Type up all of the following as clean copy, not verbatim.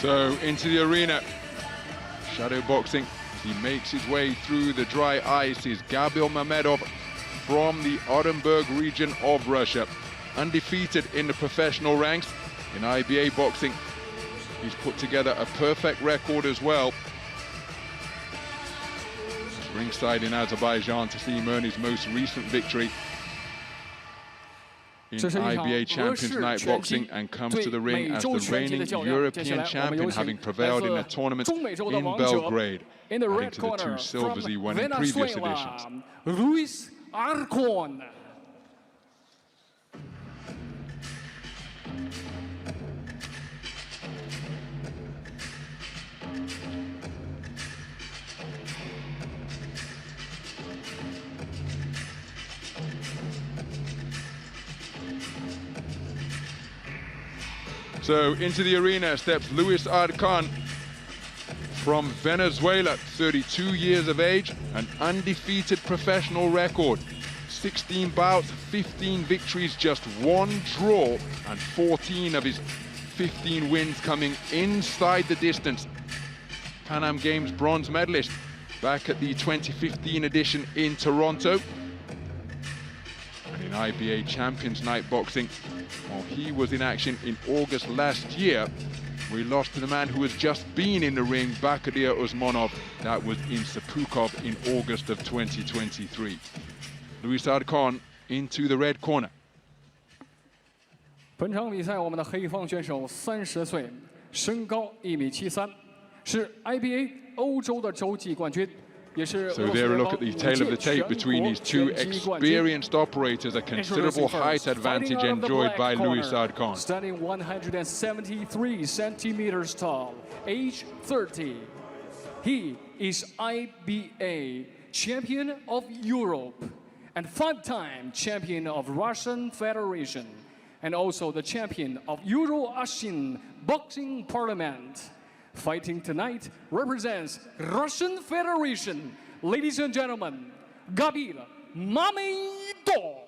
So into the arena, shadow boxing. He makes his way through the dry ice is Gabil Mamedov from the Orenburg region of Russia. Undefeated in the professional ranks in IBA boxing. He's put together a perfect record as well. He's ringside in Azerbaijan to see him earn his most recent victory in IBA Champions Night Boxing, and comes to the ring as the reigning European champion, having prevailed in a tournament in Belgrade, adding to the 2 silvers he won in previous editions. RUS Arcon. So into the arena steps Luis Arcon from Venezuela, 32 years of age, an undefeated professional record. 16 bouts, 15 victories, just 1 draw, and 14 of his 15 wins coming inside the distance. Pan Am Games bronze medalist back at the 2015 edition in Toronto. And in IBA Champions Night Boxing, well, he was in action in August last year. We lost to the man who has just been in the ring, Bakadir Usmanov. That was in Sepukov in August of 2023. Luis Arcon into the red corner. 本场比赛，我们的黑方选手30岁，身高1.73米，是 IBA 欧洲的洲际冠军。 So there, a look at the tail of the tape between these 2 experienced operators, a considerable height advantage enjoyed by Luis Arcon. Standing 173 centimeters tall, age 30. He is IBA champion of Europe and 5-time champion of Russian Federation, and also the champion of Euro-Asian Boxing Parliament. Fighting tonight represents Russian Federation. Ladies and gentlemen, Gabil Mamedov.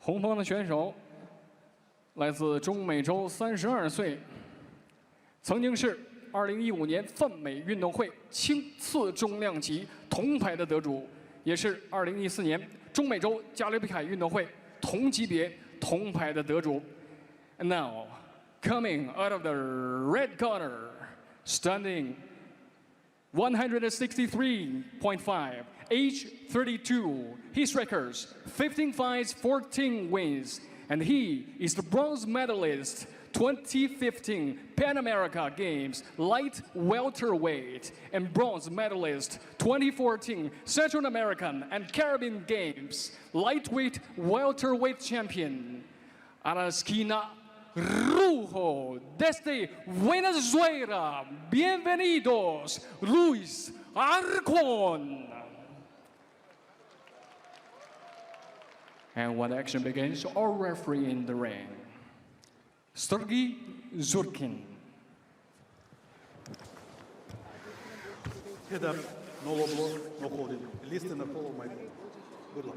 红方的选手来自中美洲，32岁，曾经是2015年泛美运动会轻次重量级铜牌的得主，也是2014年中美洲加勒比海运动会同级别 铜牌的得主。And now, coming out of the red corner, standing 163.5, age 32, his records 15 fights, 14 wins, and he is the bronze medalist 2015 Pan America Games light welterweight and bronze medalist 2014 Central American and Caribbean Games lightweight welterweight champion. A la esquina rojo desde Venezuela, bienvenidos, Luis Arcon. And when action begins, our referee in the ring, Sergey Zurkin. Head up, no low blow, no holding. Listen and follow my ball. Good luck.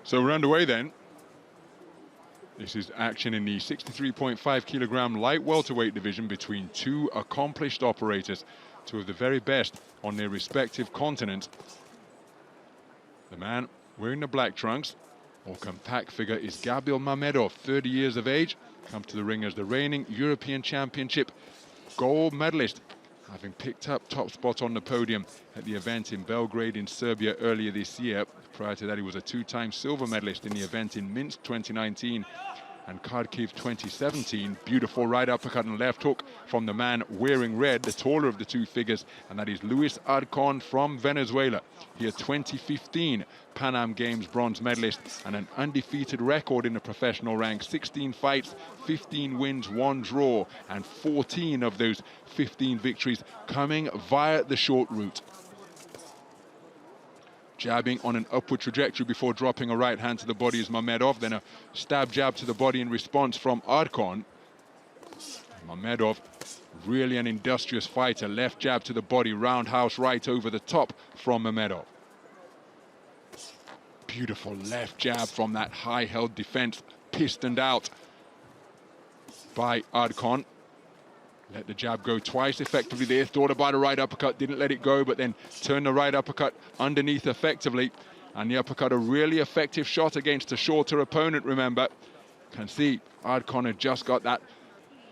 So we're underway then. This is action in the 63.5 kilogram light welterweight division between 2 accomplished operators, 2 of the very best on their respective continents. The man wearing the black trunks, or compact figure, is Gabil Mamedov, 30 years of age, come to the ring as the reigning European Championship gold medalist, having picked up top spot on the podium at the event in Belgrade in Serbia earlier this year. Prior to that, he was a 2-time silver medalist in the event in Minsk 2019. and Kharkiv 2017. Beautiful right uppercut and left hook from the man wearing red, the taller of the two figures, and that is Luis Arcon from Venezuela. He had 2015 Pan Am Games bronze medalist and an undefeated record in the professional ranks. 16 fights, 15 wins, 1 draw, and 14 of those 15 victories coming via the short route. Jabbing on an upward trajectory before dropping a right hand to the body is Mamedov, then a stab jab to the body in response from Arcon. Mamedov, really an industrious fighter. Left jab to the body, roundhouse right over the top from Mamedov. Beautiful left jab from that high-held defense, pistoned out by Arcon. Let the jab go twice effectively there, thought about a right uppercut, didn't let it go, but then turned the right uppercut underneath effectively. And the uppercut, a really effective shot against a shorter opponent, remember. Can see Arcon had just got that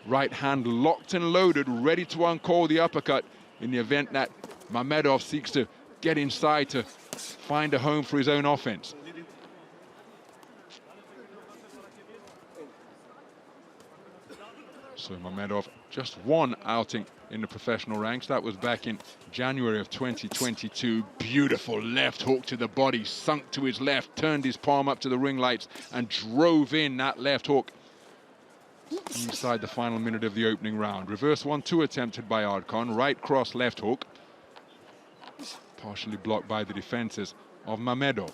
right hand locked and loaded, ready to uncall the uppercut in the event that Mamedov seeks to get inside to find a home for his own offense. So Mamedov, just one outing in the professional ranks. That was back in January of 2022. Beautiful left hook to the body, sunk to his left, turned his palm up to the ring lights and drove in that left hook inside the final minute of the opening round. Reverse 1-2 attempted by Arcon, right cross, left hook. Partially blocked by the defenses of Mamedov.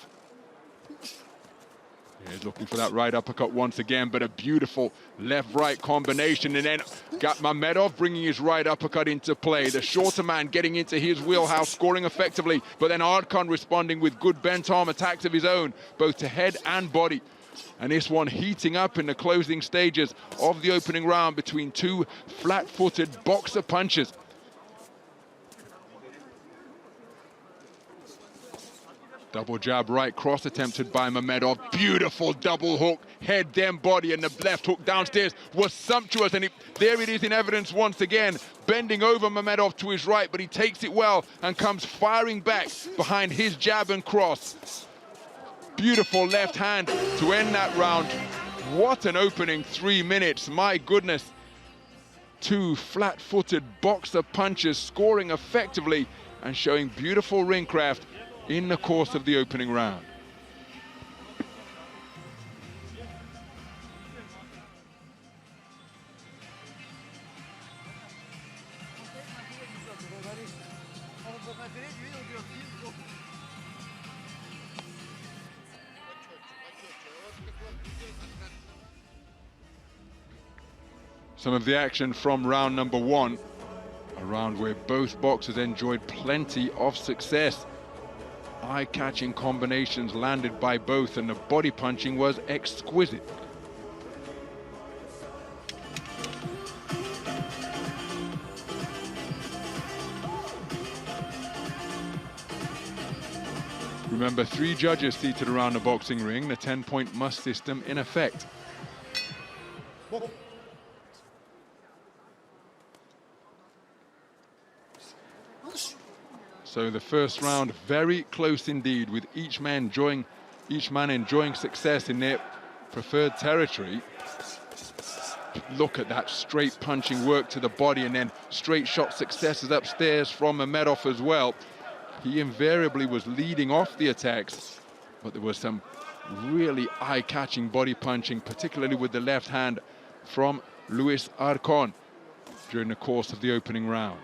He's looking for that right uppercut once again, but a beautiful left-right combination, and then got Mamedov bringing his right uppercut into play. The shorter man getting into his wheelhouse, scoring effectively, but then Arcon responding with good bent arm attacks of his own, both to head and body. And this one heating up in the closing stages of the opening round between two flat-footed boxer punchers. Double jab right cross attempted by Mamedov. Beautiful double hook, head then body, and the left hook downstairs was sumptuous, and there it is in evidence once again, bending over Mamedov to his right, but he takes it well and comes firing back behind his jab and cross. Beautiful left hand to end that round. What an opening 3 minutes, my goodness. Two flat-footed boxer punchers scoring effectively and showing beautiful ring craft in the course of the opening round. Some of the action from round number 1, a round where both boxers enjoyed plenty of success. Eye-catching combinations landed by both, and the body punching was exquisite. Remember, 3 judges seated around the boxing ring, the 10-point must system in effect. So the first round very close indeed, with each man enjoying success in their preferred territory. Look at that straight punching work to the body, and then straight shot successes upstairs from Mamedov as well. He invariably was leading off the attacks, but there was some really eye-catching body punching, particularly with the left hand from Luis Arcon during the course of the opening round.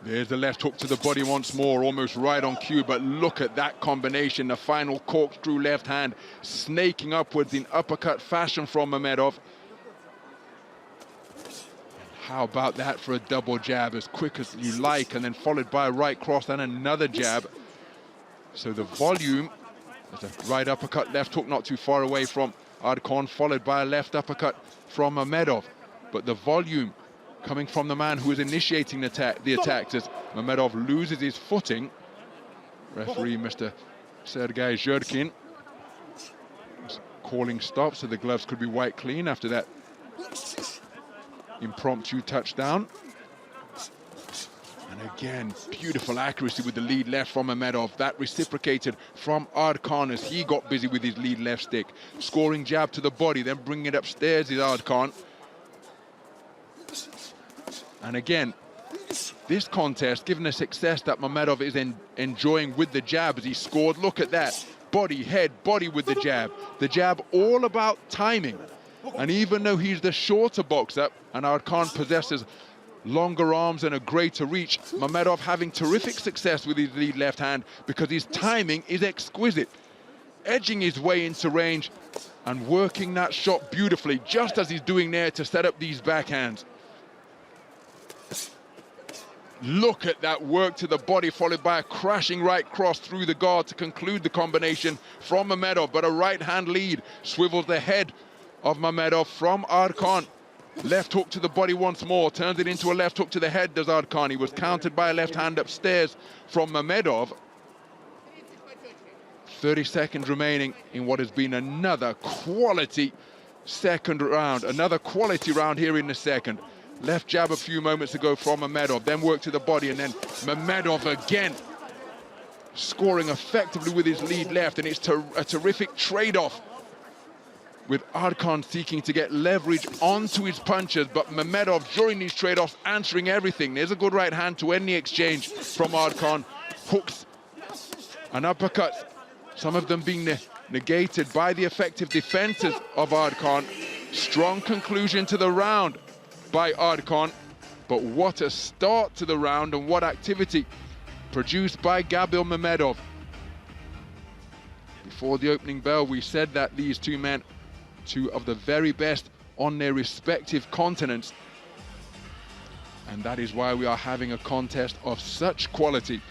There's the left hook to the body once more, almost right on cue, but look at that combination. The final corkscrew left hand snaking upwards in uppercut fashion from Mamedov. How about that for a double jab, as quick as you like, and then followed by a right cross and another jab. So the volume, there's a right uppercut, left hook not too far away from Arcon, followed by a left uppercut from Mamedov. But the volume coming from the man who is initiating the attacks as Mamedov loses his footing. Referee Mr. Sergei Zhurkin is calling stop, so the gloves could be wiped clean after that impromptu touchdown. And again, beautiful accuracy with the lead left from Mamedov. That reciprocated from Arcon as he got busy with his lead left stick. Scoring jab to the body, then bringing it upstairs is Arcon. And again, this contest, given the success that Mamedov is enjoying with the jab as he scored, look at that. Body, head, body with the jab. The jab all about timing. And even though he's the shorter boxer and Arcon possesses longer arms and a greater reach, Mamedov having terrific success with his lead left hand because his timing is exquisite. Edging his way into range and working that shot beautifully, just as he's doing there to set up these backhands. Look at that work to the body, followed by a crashing right cross through the guard to conclude the combination from Mamedov, but a right hand lead swivels the head of Mamedov from Arcon. Left hook to the body once more, turns it into a left hook to the head, does Arcon. He was countered by a left hand upstairs from Mamedov. 30 seconds remaining in what has been another quality second round, another quality round here in the second. Left jab a few moments ago from Mamedov, then work to the body, and then Mamedov again scoring effectively with his lead left, and it's a terrific trade-off with Arcon seeking to get leverage onto his punches, but Mamedov during these trade-offs answering everything. There's a good right hand to end the exchange from Arcon. Hooks and uppercuts, some of them being negated by the effective defenses of Arcon. Strong conclusion to the round by Arcon, but what a start to the round and what activity produced by Gabil Mamedov. Before the opening bell, we said that these two men, two of the very best on their respective continents, and that is why we are having a contest of such quality.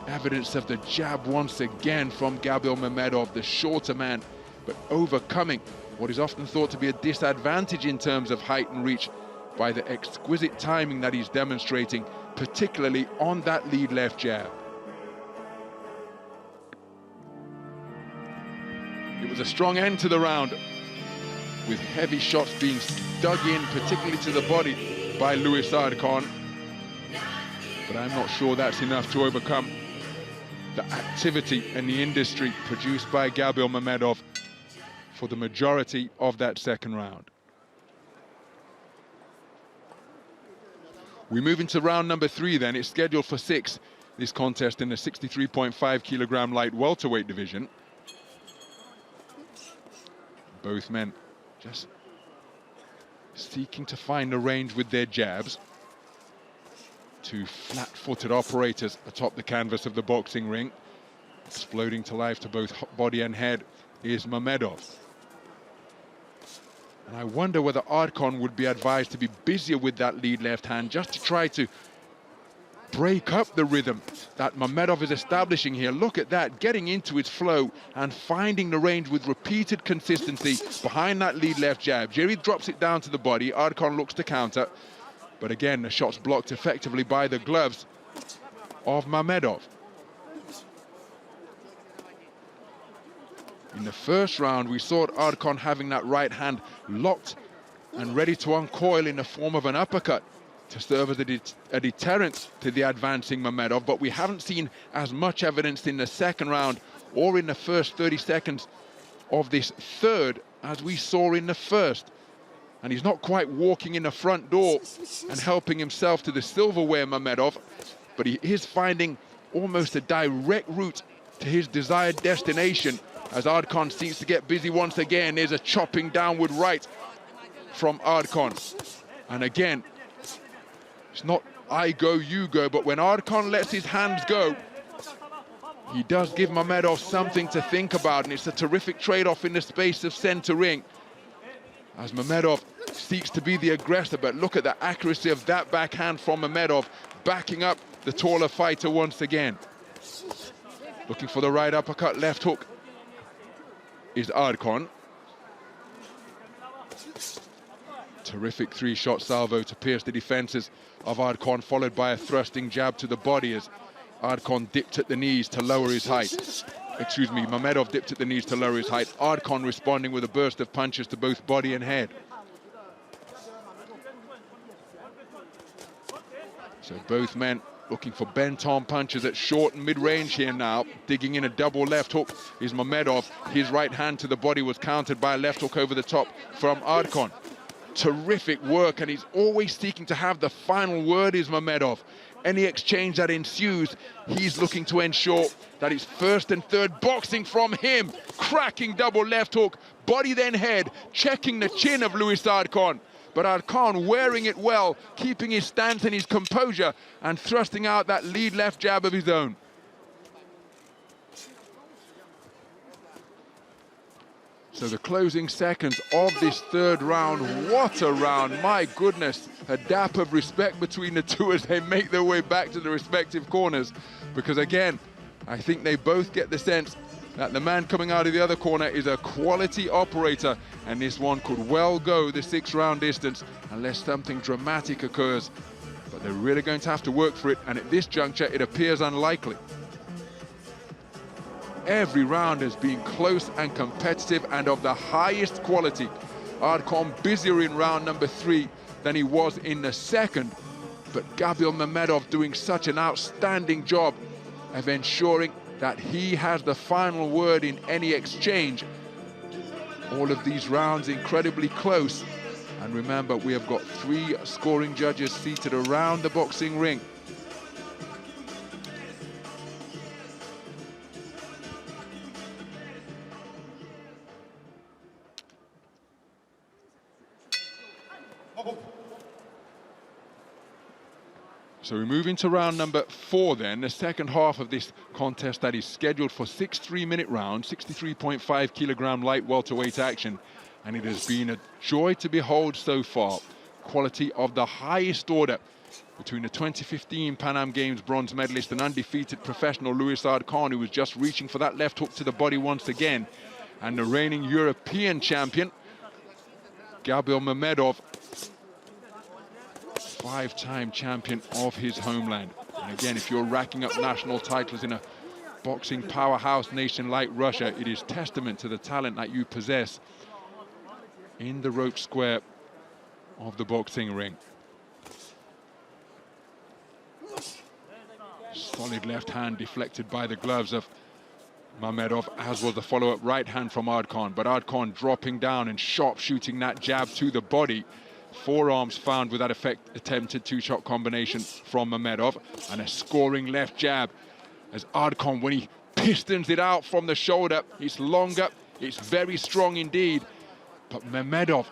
Evidence of the jab once again from Gabil Mamedov, the shorter man, but overcoming what is often thought to be a disadvantage in terms of height and reach by the exquisite timing that he's demonstrating, particularly on that lead left jab. It was a strong end to the round, with heavy shots being dug in, particularly to the body, by Luis Arcon. But I'm not sure that's enough to overcome the activity and the industry produced by Gabil Mamedov for the majority of that second round. We move into round number 3 then. It's scheduled for 6, this contest in the 63.5 kilogram light welterweight division. Both men just seeking to find the range with their jabs. Two flat-footed operators atop the canvas of the boxing ring. Exploding to life to both body and head is Mamedov. And I wonder whether Arcon would be advised to be busier with that lead left hand, just to try to break up the rhythm that Mamedov is establishing here. Look at that, getting into its flow and finding the range with repeated consistency behind that lead left jab. Jerry drops it down to the body. Arcon looks to counter, but again, the shot's blocked effectively by the gloves of Mamedov. In the first round, we saw Arcon having that right hand locked and ready to uncoil in the form of an uppercut to serve as a deterrent to the advancing Mamedov, but we haven't seen as much evidence in the second round or in the first 30 seconds of this third as we saw in the first. And he's not quite walking in the front door and helping himself to the silverware, Mamedov, but he is finding almost a direct route to his desired destination as Arcon seems to get busy once again. There's a chopping downward right from Arcon. And again, it's not I go, you go, but when Arcon lets his hands go, he does give Mamedov something to think about, and it's a terrific trade-off in the space of center ring as Mamedov seeks to be the aggressor. But look at the accuracy of that backhand from Mamedov, backing up the taller fighter once again. Looking for the right uppercut, left hook is Arcon. Terrific three-shot salvo to pierce the defenses of Arcon, followed by a thrusting jab to the body as Arcon dipped at the knees to lower his height. Excuse me, Mamedov dipped at the knees to lower his height. Arcon responding with a burst of punches to both body and head. So both men looking for bent-arm punches at short and mid-range here now. Digging in a double left hook is Mamedov. His right hand to the body was countered by a left hook over the top from Arcon. Terrific work, and he's always seeking to have the final word, is Mamedov. Any exchange that ensues, he's looking to ensure that it's first and third boxing from him. Cracking double left hook, body then head, checking the chin of Luis Arcon. But Arcon wearing it well, keeping his stance and his composure, and thrusting out that lead left jab of his own. So the closing seconds of this third round, what a round, my goodness. A dap of respect between the two as they make their way back to the respective corners. Because again, I think they both get the sense that the man coming out of the other corner is a quality operator, and this one could well go the 6-round distance unless something dramatic occurs. But they're really going to have to work for it, and at this juncture, it appears unlikely. Every round has been close and competitive and of the highest quality. Arcon busier in round number 3 than he was in the second, but Gabil Mamedov doing such an outstanding job of ensuring that he has the final word in any exchange. All of these rounds incredibly close. And remember, we have got 3 scoring judges seated around the boxing ring. So we move into round number 4 then, the second half of this contest that is scheduled for 6 3-minute rounds, 63.5 kilogram light welterweight action. And it has been a joy to behold so far. Quality of the highest order between the 2015 Pan Am Games bronze medalist and undefeated professional Luis Arcon, who was just reaching for that left hook to the body once again, and the reigning European champion, Gabil Mamedov, 5-time champion of his homeland. And again, if you're racking up national titles in a boxing powerhouse nation like Russia, it is testament to the talent that you possess in the rope square of the boxing ring. Solid left hand deflected by the gloves of Mamedov, as was the follow-up right hand from Arcon. But Arcon dropping down and sharp shooting that jab to the body. Forearms found with that attempted 2-shot combination from Mamedov, and a scoring left jab as Arcon, when he pistons it out from the shoulder, it's longer, it's very strong indeed. But Mamedov,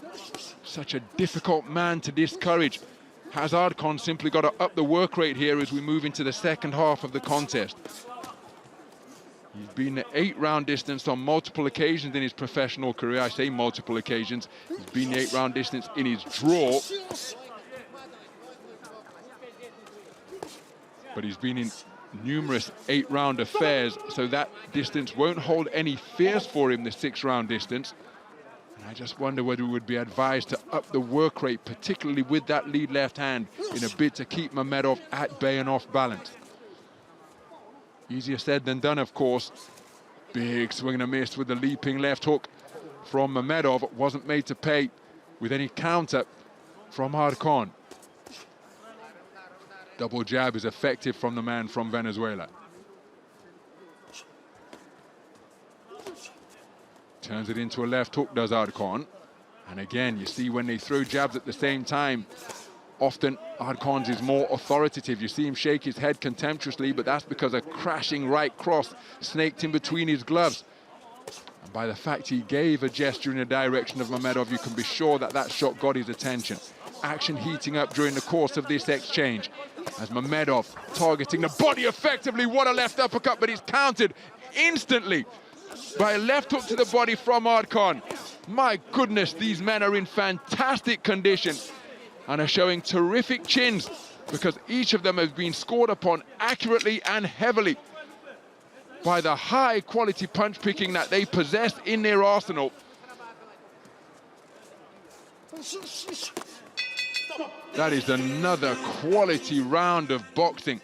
such a difficult man to discourage. Has Arcon simply got to up the work rate here as we move into the second half of the contest. He's been the 8-round distance on multiple occasions in his professional career. I say multiple occasions. He's been the 8-round distance in his draw. But he's been in numerous 8-round affairs, so that distance won't hold any fears for him, the 6-round distance. And I just wonder whether we would be advised to up the work rate, particularly with that lead left hand, in a bid to keep Mamedov at bay and off balance. Easier said than done, of course. Big swing and a miss with the leaping left hook from Mamedov. Wasn't made to pay with any counter from Arcon. Double jab is effective from the man from Venezuela. Turns it into a left hook, does Arcon. And again, you see when they throw jabs at the same time, often Arcon's is more authoritative. You see him shake his head contemptuously, but that's because a crashing right cross snaked in between his gloves. And by the fact he gave a gesture in the direction of Mamedov, you can be sure that that shot got his attention. Action heating up during the course of this exchange as Mamedov targeting the body effectively. What a left uppercut, but he's countered instantly by a left hook to the body from Arcon. My goodness, these men are in fantastic condition and are showing terrific chins, because each of them has been scored upon accurately and heavily by the high quality punch picking that they possess in their arsenal. That is another quality round of boxing.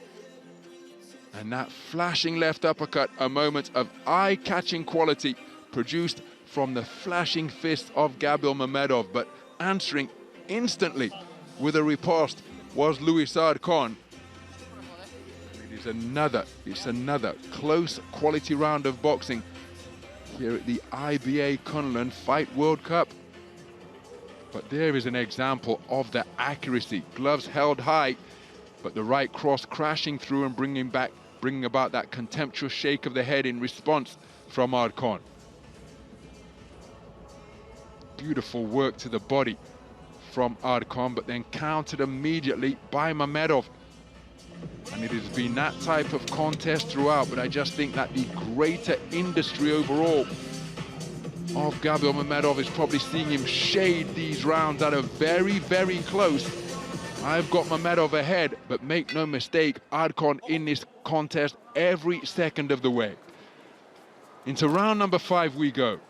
And that flashing left uppercut, a moment of eye-catching quality produced from the flashing fist of Gabil Mamedov, but answering instantly with a riposte was Luis Arcon. It's another close quality round of boxing here at the IBA KUNLUN Fight World Cup. But there is an example of the accuracy. Gloves held high, but the right cross crashing through and bringing about that contemptuous shake of the head in response from Arcon. Beautiful work to the body from Arcon, but then countered immediately by Mamedov. And it has been that type of contest throughout, but I just think that the greater industry overall of Gabil Mamedov is probably seeing him shade these rounds that are very, very close. I've got Mamedov ahead, but make no mistake, Arcon in this contest every second of the way. Into round number 5 we go.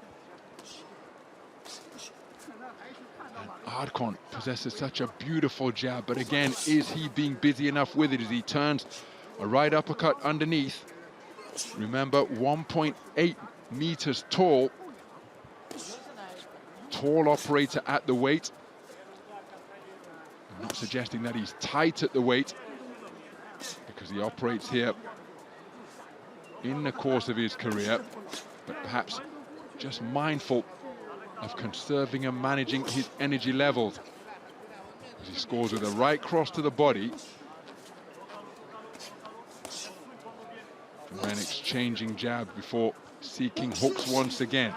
Arcon possesses such a beautiful jab, but again, is he being busy enough with it as he turns a right uppercut underneath? Remember, 1.8 meters tall. Tall operator at the weight. I'm not suggesting that he's tight at the weight, because he operates here in the course of his career, but perhaps just mindful of conserving and managing his energy levels. As he scores with a right cross to the body. And then exchanging jab before seeking hooks once again.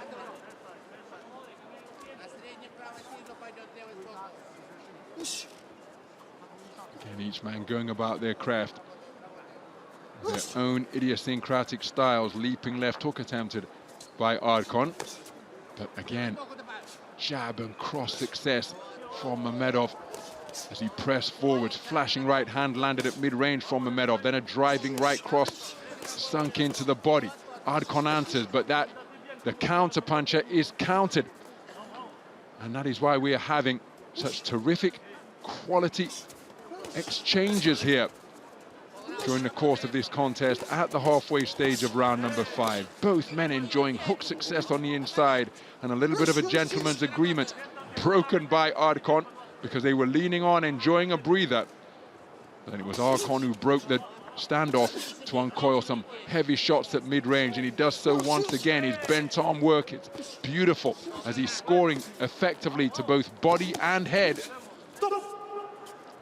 Again, each man going about their craft, their own idiosyncratic styles. Leaping left hook attempted by Arcon. But again, jab and cross success from Mamedov as he pressed forwards. Flashing right hand landed at mid-range from Mamedov. Then a driving right cross sunk into the body. Arcon answers, but the counter puncher is countered. And that is why we are having such terrific quality exchanges here during the course of this contest at the halfway stage of round number 5. Both men enjoying hook success on the inside, and a little bit of a gentleman's agreement broken by Arcon because they were leaning on, enjoying a breather. Then it was Arcon who broke the standoff to uncoil some heavy shots at mid-range, and he does so once again. His bent arm work, it's beautiful as he's scoring effectively to both body and head.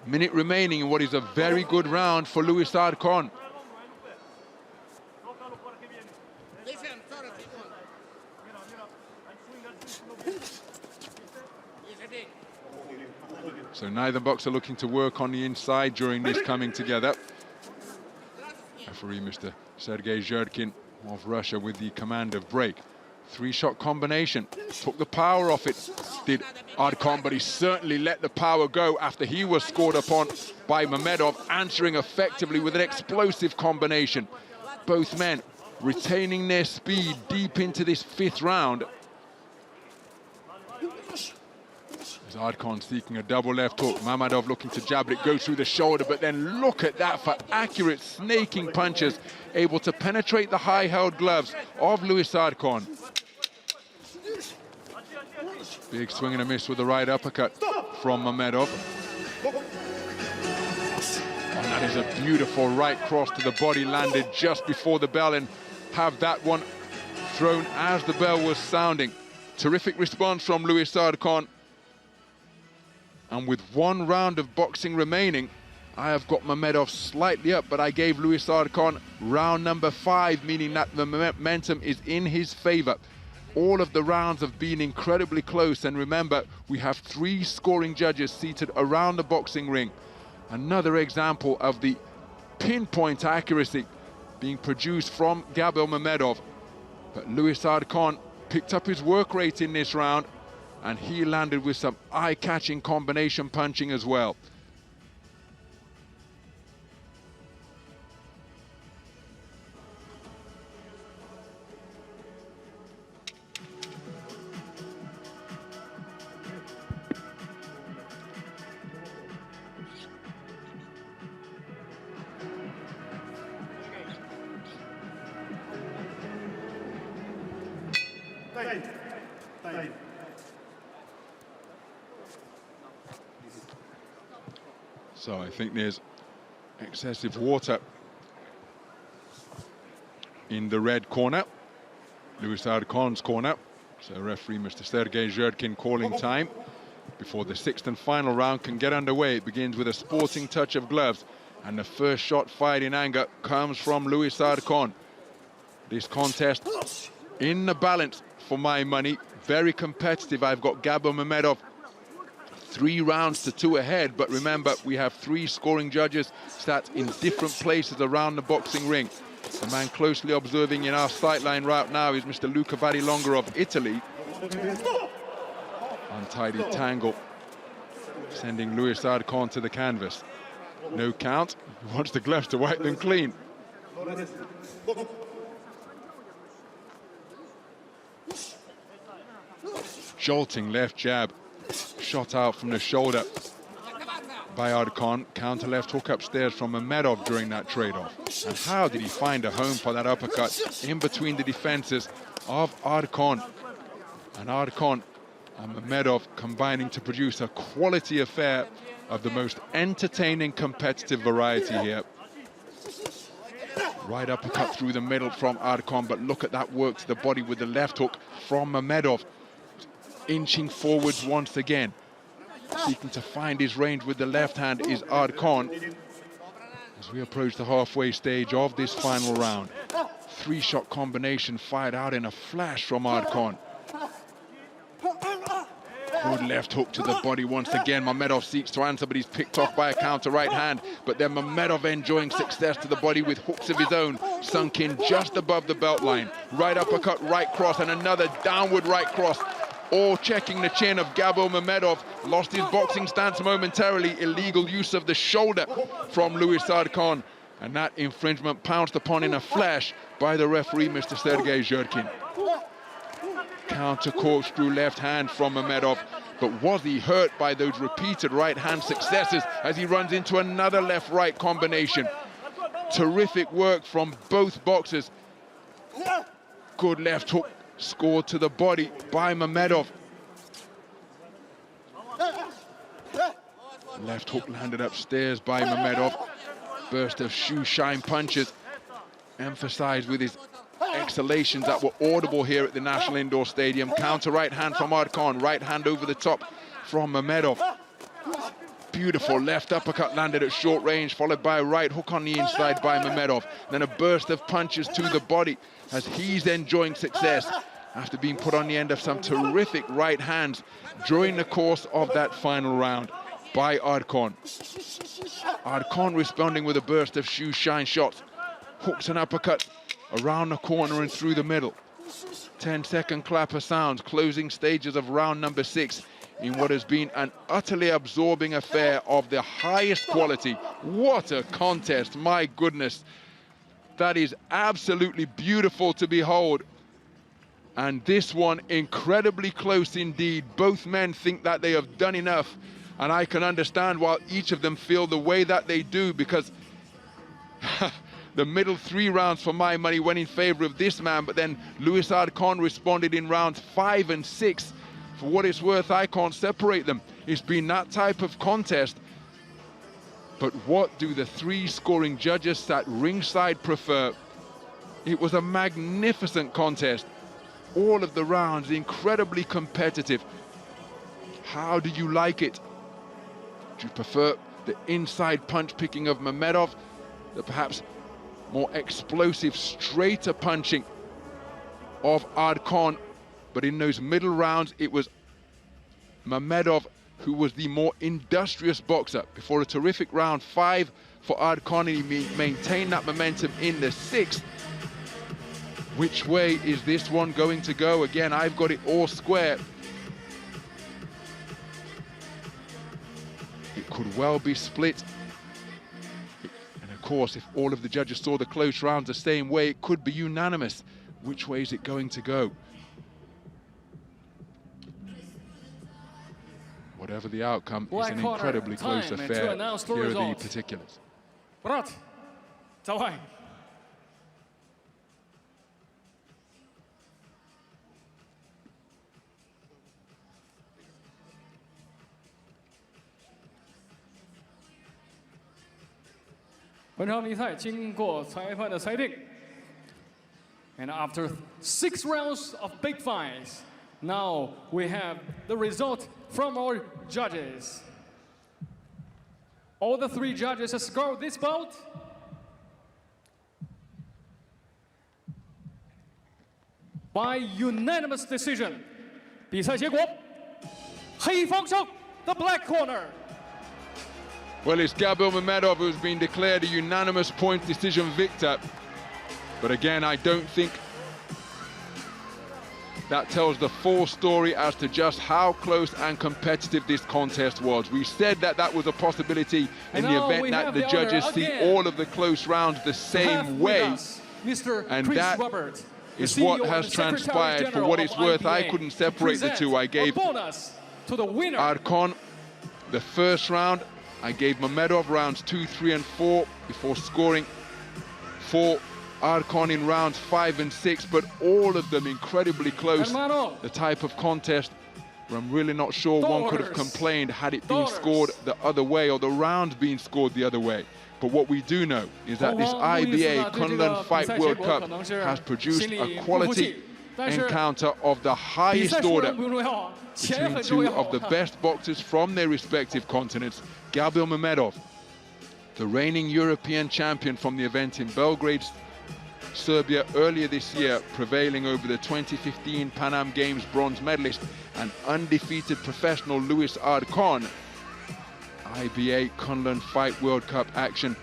Minute remaining in what is a very good round for Luis Arcon. So neither boxer looking to work on the inside during this coming together. Referee Mr. Sergei Zherkin of Russia with the command of break. 3-shot combination, took the power off it, did Arcon, but he certainly let the power go after he was scored upon by Mamedov, answering effectively with an explosive combination. Both men retaining their speed deep into this 5th round. As Arcon seeking a double left hook, Mamedov looking to jab, but it goes through the shoulder, but then look at that for accurate snaking punches, able to penetrate the high-held gloves of Luis Arcon. Big swing and a miss with the right uppercut from Mamedov. And that is a beautiful right cross to the body, landed just before the bell, and have that one thrown as the bell was sounding. Terrific response from Luis Arcon. And with 1 round of boxing remaining, I have got Mamedov slightly up, but I gave Luis Arcon round number 5, meaning that the momentum is in his favor. All of the rounds have been incredibly close, and remember, we have 3 scoring judges seated around the boxing ring. Another example of the pinpoint accuracy being produced from Gabil Mamedov. But Luis Arcon picked up his work rate in this round, and he landed with some eye-catching combination punching as well. So I think there's excessive water in the red corner, Louis Arcon's corner. So referee Mr. Sergei Zhurkin calling time before the 6th and final round can get underway. It begins with a sporting touch of gloves, and the first shot fired in anger comes from Louis Arcon. This contest in the balance for my money, very competitive. I've got Gabil Mamedov 3 rounds to 2 ahead, but remember, we have 3 scoring judges sat in different places around the boxing ring. The man closely observing in our sightline right now is Mr. Luca Varilonga of Italy. Untidy tangle, sending Louis Arcon to the canvas. No count, he wants the gloves to wipe them clean. Jolting left jab, shot out from the shoulder by Arcon. Counter left hook upstairs from Mamedov during that trade-off. And how did he find a home for that uppercut in between the defenses of Arcon? And Arcon and Mamedov combining to produce a quality affair of the most entertaining competitive variety here. Right uppercut through the middle from Arcon, but look at that work to the body with the left hook from Mamedov. Inching forwards once again. Seeking to find his range with the left hand is Arcon. As we approach the halfway stage of this final round. 3-shot combination fired out in a flash from Arcon. Good left hook to the body once again. Mamedov seeks to answer, but he's picked off by a counter right hand. But then Mamedov enjoying success to the body with hooks of his own, sunk in just above the belt line. Right uppercut, right cross, and another downward right cross. All checking the chin of Gabil Mamedov. Lost his boxing stance momentarily. Illegal use of the shoulder from Louis Arcon. And that infringement pounced upon in a flash by the referee, Mr. Sergei Zhurkin. Counter corkscrew left hand from Mamedov. But was he hurt by those repeated right hand successes as he runs into another left-right combination? Terrific work from both boxers. Good left hook scored to the body by Mamedov. Left hook landed upstairs by Mamedov. Burst of shoe shine punches, emphasized with his exhalations that were audible here at the National Indoor Stadium. Counter right hand from Arcon, right hand over the top from Mamedov. Beautiful left uppercut landed at short range, followed by a right hook on the inside by Mamedov. Then a burst of punches to the body as he's enjoying success after being put on the end of some terrific right hands during the course of that final round by Arcon. Arcon responding with a burst of shoe shine shots. Hooks and uppercut around the corner and through the middle. 10-second clapper sounds, closing stages of round number 6 in what has been an utterly absorbing affair of the highest quality. What a contest, my goodness. That is absolutely beautiful to behold. And this one incredibly close indeed. Both men think that they have done enough, and I can understand why each of them feel the way that they do, because the middle 3 rounds for my money went in favor of this man, but then Louis Arcon responded in rounds 5 and 6. For what it's worth, I can't separate them. It's been that type of contest. But what do the 3 scoring judges sat ringside prefer? It was a magnificent contest. All of the rounds incredibly competitive. How do you like it? Do you prefer the inside punch picking of Mamedov, the perhaps more explosive, straighter punching of Arcon? But in those middle rounds, it was Mamedov who was the more industrious boxer. Before a terrific round 5 for Arcon, he maintained that momentum in the 6th. Which way is this one going to go? Again, I've got it all square. It could well be split. And of course, if all of the judges saw the close rounds the same way, it could be unanimous. Which way is it going to go? Whatever the outcome, it's an incredibly close affair. Here are the particulars. Брат, давай.本场比赛经过裁判的裁定， And after 6 rounds of big fights, now we have the result from our judges. All the 3 judges have scored this bout. By unanimous decision, 比赛结果，黑方胜 the black corner. Well, it's Gabil Mamedov who's been declared a unanimous point decision victor. But again, I don't think that tells the full story as to just how close and competitive this contest was. We said that that was a possibility in the event that the judges see all of the close rounds the same way. And that is what has transpired. For what it's worth, I couldn't separate the two. I gave Arcon the first round. I gave Mamedov rounds 2, 3, and 4 before scoring for Arcon in rounds 5 and 6, but all of them incredibly close. The type of contest where I'm really not sure one could have complained had it been scored the other way or the round being scored the other way. But what we do know is that this IBA Kunlun Fight World Cup has produced a quality encounter of the highest order between 2 of the best boxers from their respective continents. Gabil Mamedov, the reigning European champion from the event in Belgrade, Serbia earlier this year, prevailing over the 2015 Pan Am Games bronze medalist and undefeated professional Luis Arcon. IBA Kunlun Fight World Cup action.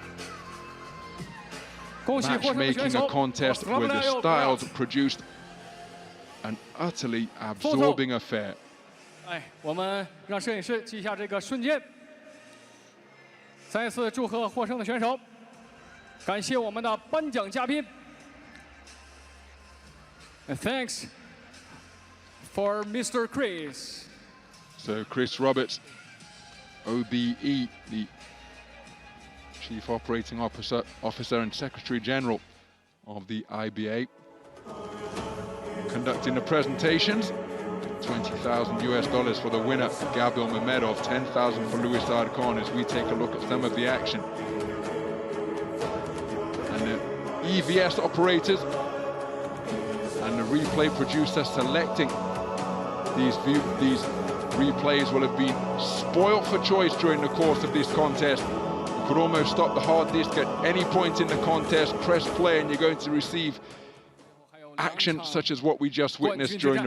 Matchmaking a contest where the styles produced an utterly absorbing affair. 我们让摄影师记下这个瞬间。再次祝贺获胜的选手，感谢我们的颁奖嘉宾。And thanks for Mr. Chris. So Chris Roberts, OBE, the Chief Operating Officer and Secretary General of the IBA, conducting the presentations. $20,000 for the winner, Gabil Mamedov, $10,000 for Luis Arcon, as we take a look at some of the action. And the EVS operators and the replay producer selecting these replays will have been spoilt for choice during the course of this contest. You could almost stop the hard disk at any point in the contest, press play, and you're going to receive action such as what we just witnessed during the